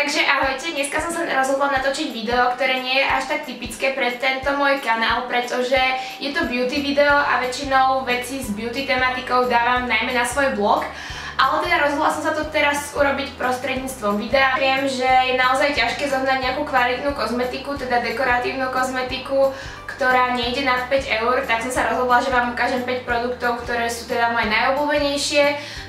Takže ahojte, dneska som sa rozhodla natočiť video, ktoré nie je až tak typické pre tento môj kanál, pretože je to beauty video a väčšinou veci s beauty tematikou dávam najmä na svoj blog. Ale teda rozhodla som sa to teraz urobiť prostredníctvom videa. Viem, že je naozaj ťažké zohnať nejakú kvalitnú kozmetiku, teda dekoratívnu kozmetiku, ktorá nejde nad 5 €, tak som sa rozhodla, že vám ukážem 5 produktov, ktoré sú teda moje najobľúbenejšie.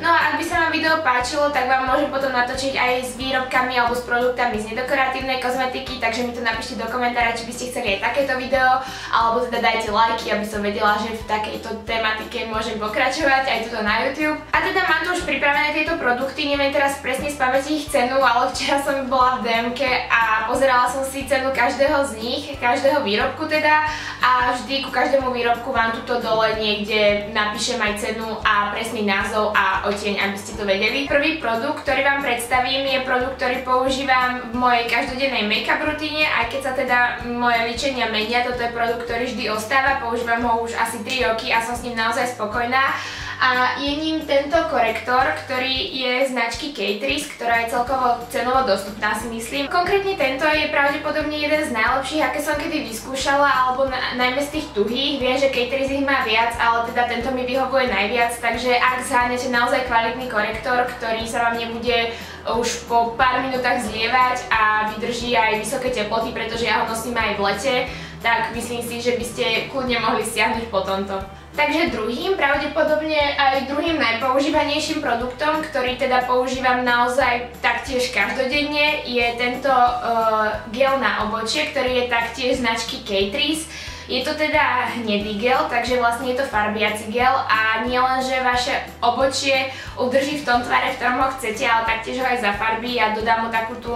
No a ak by sa vám video páčilo, tak vám môžem potom natočiť aj s výrobkami alebo s produktami z nedekoratívnej kozmetiky, takže mi to napíšte do komentára, či by ste chceli aj takéto video, alebo teda dajte lajky, aby som vedela, že v takejto tematike môžem pokračovať aj tuto na YouTube. A teda mám tu už pripravené tieto produkty, neviem teraz presne z pamäti ich cenu, ale včera som bola v DMke a pozerala som si cenu každého z nich, každého výrobku teda, a vždy ku každému výrobku vám tuto dole niekde napíšem aj cenu a presný názov a odtieň, aby ste to vedeli. Prvý produkt, ktorý vám predstavím, je produkt, ktorý používam v mojej každodennej make-up rutíne, aj keď sa teda moje líčenia menia, toto je produkt, ktorý vždy ostáva, používam ho už asi 3 roky a som s ním naozaj spokojná. A je ním tento korektor, ktorý je značky Catrice, ktorá je celkovo cenovo dostupná, si myslím. Konkrétne tento je pravdepodobne jeden z najlepších, aké som kedy vyskúšala, alebo najmä z tých tuhých. Viem, že Catrice ich má viac, ale teda tento mi vyhovuje najviac, takže ak zháňate naozaj kvalitný korektor, ktorý sa vám nebude už po pár minútach zlievať a vydrží aj vysoké teploty, pretože ja ho nosím aj v lete, tak myslím si, že by ste kľudne mohli stiahnuť po tomto. Takže pravdepodobne aj druhým najpoužívanejším produktom, ktorý teda používam naozaj taktiež každodenne, je tento gel na obočie, ktorý je taktiež značky Catrice. Je to teda hnedý gel, takže vlastne je to farbiaci gel a nie len, že vaše obočie udrží v tom tvare, v ktorom ho chcete, ale taktiež ho aj zafarbí a dodá mu takú tú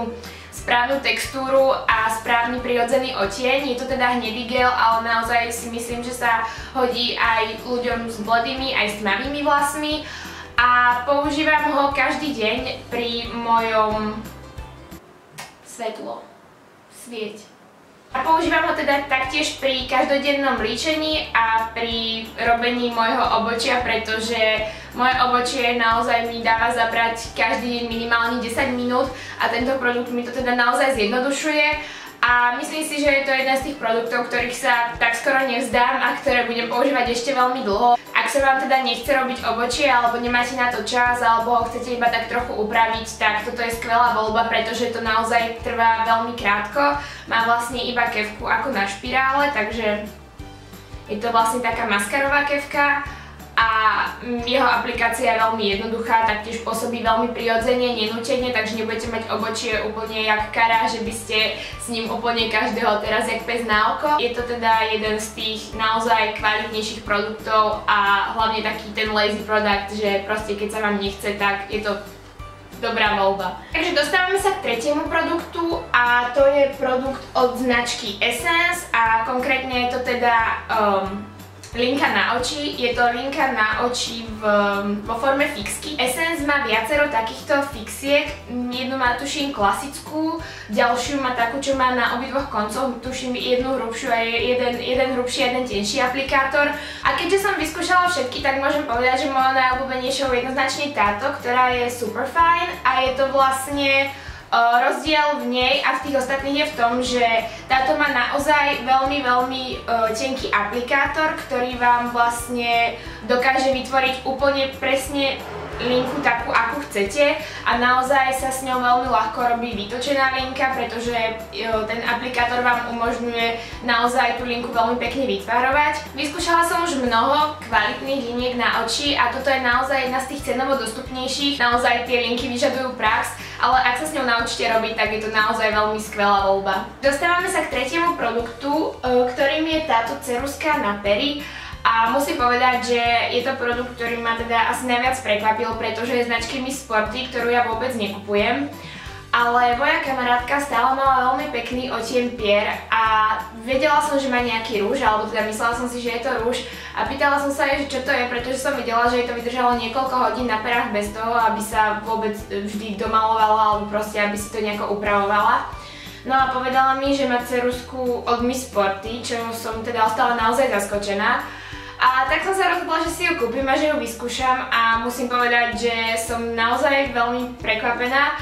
správnu textúru a správny prirodzený odtieň. Je to teda hnedý gel, ale naozaj si myslím, že sa hodí aj ľuďom s bledými, aj s tmavými vlasmi a používam ho každý deň pri mojom svieť. A používam ho teda taktiež pri každodennom líčení a pri robení môjho obočia, pretože moje obočie naozaj mi dáva zabrať každý deň minimálne 10 minút a tento produkt mi to teda naozaj zjednodušuje. A myslím si, že je to jeden z tých produktov, ktorých sa tak skoro nevzdám a ktoré budem používať ešte veľmi dlho. Ak sa vám teda nechce robiť obočie alebo nemáte na to čas alebo ho chcete iba tak trochu upraviť, tak toto je skvelá voľba, pretože to naozaj trvá veľmi krátko. Má vlastne iba kefku ako na špirále, takže je to vlastne taká maskarová kefka. A jeho aplikácia je veľmi jednoduchá, taktiež pôsobí veľmi prirodzene, nenútene, takže nebudete mať obočie úplne jak kara, že by ste s ním úplne každého teraz jak pes na oko. Je to teda jeden z tých naozaj kvalitnejších produktov a hlavne taký ten lazy product, že proste keď sa vám nechce, tak je to dobrá voľba. Takže dostávame sa k tretiemu produktu a to je produkt od značky Essence a konkrétne je to teda linka na oči. Je to linka na oči vo forme fixky. Essence má viacero takýchto fixiek. Jednu má tuším klasickú, ďalšiu má takú, čo má na obidvoch koncoch, tuším jednu hrubšiu a jeden hrubší, jeden tenší aplikátor. A keďže som vyskúšala všetky, tak môžem povedať, že moja najobľúbenejšou je jednoznačne táto, ktorá je super fine a je to vlastne rozdiel v nej a v tých ostatných je v tom, že táto má naozaj veľmi tenký aplikátor, ktorý vám vlastne dokáže vytvoriť úplne presne linku takú, akú chcete a naozaj sa s ňou veľmi ľahko robí vytočená linka, pretože ten aplikátor vám umožňuje naozaj tú linku veľmi pekne vytvarovať. Vyskúšala som už mnoho kvalitných liniek na oči a toto je naozaj jedna z tých cenovo dostupnejších. Naozaj tie linky vyžadujú prax, ale ak sa s ňou naučíte robiť, tak je to naozaj veľmi skvelá voľba. Dostávame sa k tretiemu produktu, ktorým je táto ceruska na pery. A musím povedať, že je to produkt, ktorý ma teda asi najviac prekvapil, pretože je značky Miss Sporty, ktorú ja vôbec nekupujem. Ale moja kamarátka stále mala veľmi pekný odtieň pier a vedela som, že má nejaký rúž, alebo teda myslela som si, že je to rúž a pýtala som sa jej, že čo to je, pretože som videla, že jej to vydržalo niekoľko hodín na perách bez toho, aby sa vôbec vždy domalovala alebo proste, aby si to nejako upravovala. No a povedala mi, že má ceruzku od Miss Sporty, čo som teda ostala naozaj zaskočená. A tak som sa rozhodla, že si ju kúpim a že ju vyskúšam a musím povedať, že som naozaj veľmi prekvapená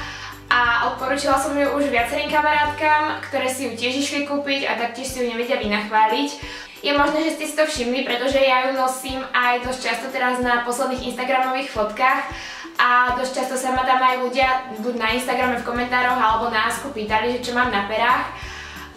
a odporúčila som ju už viacerým kamarátkam, ktoré si ju tiež išli kúpiť a taktiež si ju nevedia vynachváliť. Je možné, že ste si to všimli, pretože ja ju nosím aj dosť často teraz na posledných instagramových fotkách a dosť často sa ma tam aj ľudia buď na Instagrame v komentároch alebo na Asku pýtali, že čo mám na perách.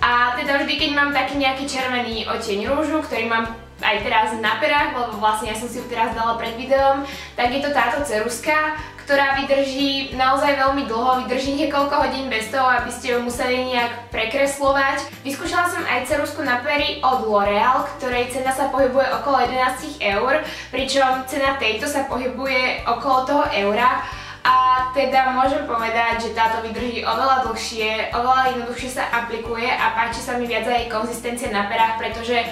A teda vždy, keď mám taký nejaký červený odtieň rúžu, ktorý mám aj teraz na perách, lebo vlastne ja som si ju teraz dala pred videom, tak je to táto ceruska, ktorá vydrží naozaj veľmi dlho, vydrží niekoľko hodín bez toho, aby ste ju museli nejak prekreslovať. Vyskúšala som aj cerusku na pery od L'Oréal, ktorej cena sa pohybuje okolo 11 €, pričom cena tejto sa pohybuje okolo toho eura. A teda môžem povedať, že táto vydrží oveľa dlhšie, oveľa jednoduchšie sa aplikuje a páči sa mi viac aj konzistencia na perách, pretože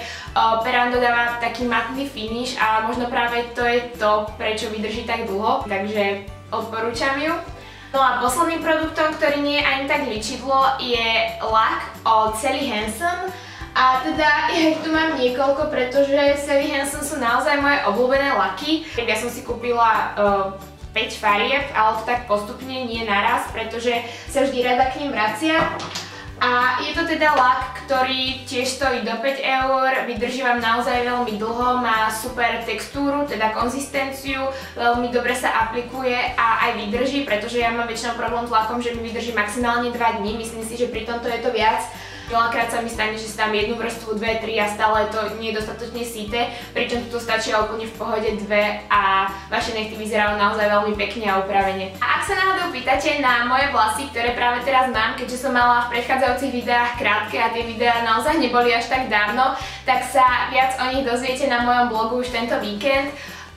perám dodáva taký matný finish a možno práve to je to, prečo vydrží tak dlho, takže odporúčam ju. No a posledným produktom, ktorý nie je ani tak ličidlo, je lak od Sally Hansen. A teda ja ich tu mám niekoľko, pretože Sally Hansen sú naozaj moje obľúbené laky. Ja som si kúpila 5 farieb, ale to tak postupne, nie naraz, pretože sa vždy rada k nim vracia. A je to teda lak, ktorý tiež stojí do 5 €, vydrží vám naozaj veľmi dlho, má super textúru, teda konzistenciu, veľmi dobre sa aplikuje a aj vydrží, pretože ja mám väčšinou problém s lakom, že mi vydrží maximálne 2 dní, myslím si, že pri tomto je to viac. Veľakrát sa mi stane, že si dám jednu vrstvu, 2, 3 a stále to nie je dostatočne síte, pričom tu stačia úplne v pohode 2 a vaše nechty vyzerajú naozaj veľmi pekne a upravene. A ak sa náhodou pýtate na moje vlasy, ktoré práve teraz mám, keďže som mala v predchádzajúcich videách krátke a tie videá naozaj neboli až tak dávno, tak sa viac o nich dozviete na mojom blogu už tento víkend.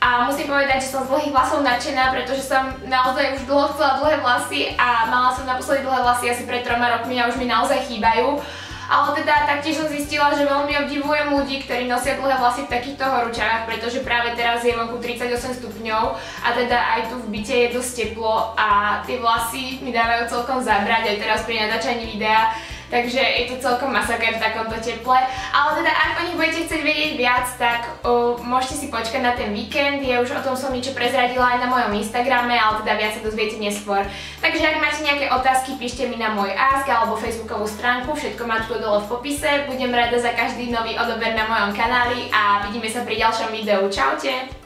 A musím povedať, že som z dlhých vlasov nadšená, pretože som naozaj už dlho chcela dlhé vlasy a mala som naposledy dlhé vlasy asi pred 3 rokmi a už mi naozaj chýbajú. Ale teda taktiež som zistila, že veľmi obdivujem ľudí, ktorí nosia dlhé vlasy v takýchto horúčavách, pretože práve teraz je vonku 38 stupňov a teda aj tu v byte je dosť teplo a tie vlasy mi dávajú celkom zabrať aj teraz pri natáčaní videa. Takže je to celkom masaker v takomto teple. Ale teda ak o nich budete chcieť vedieť viac, tak môžete si počkať na ten víkend. Ja už o tom som niečo prezradila aj na mojom Instagrame, ale teda viac sa dozviete neskôr. Takže ak máte nejaké otázky, píšte mi na môj Ask alebo facebookovú stránku, všetko mám tu dole v popise. Budem rada za každý nový odober na mojom kanáli a vidíme sa pri ďalšom videu. Čaute!